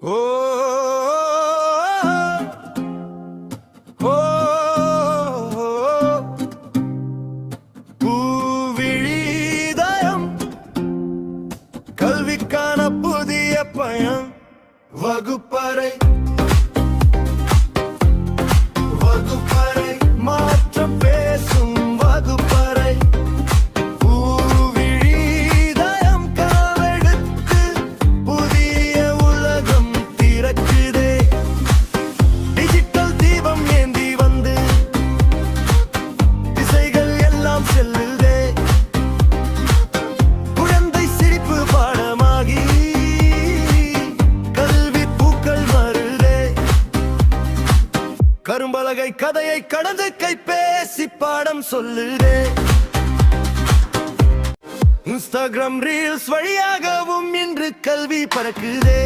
ஓ ஓ பூவிழிதயம் கல்விக்கான புதிய பயன் வகுப்பறை மாற்றம் பேசும் வகுப்பறை பூவிழிதயம் காவெடுத்து புதிய உலகம் திறக்குதே டிஜிட்டல் தீபம் ஏந்தி வந்து திசைகள் எல்லாம் செல்லுதே குழந்தை சிரிப்பு பாடமாகி கல்வி பூக்கள் வருதே கரும்பலகை கதையை கடந்து கைபேசி பாடம் சொல்லுதே இன்ஸ்டாகிராம் ரீல்ஸ் வழியாகவும் இன்று கல்வி பறக்குதே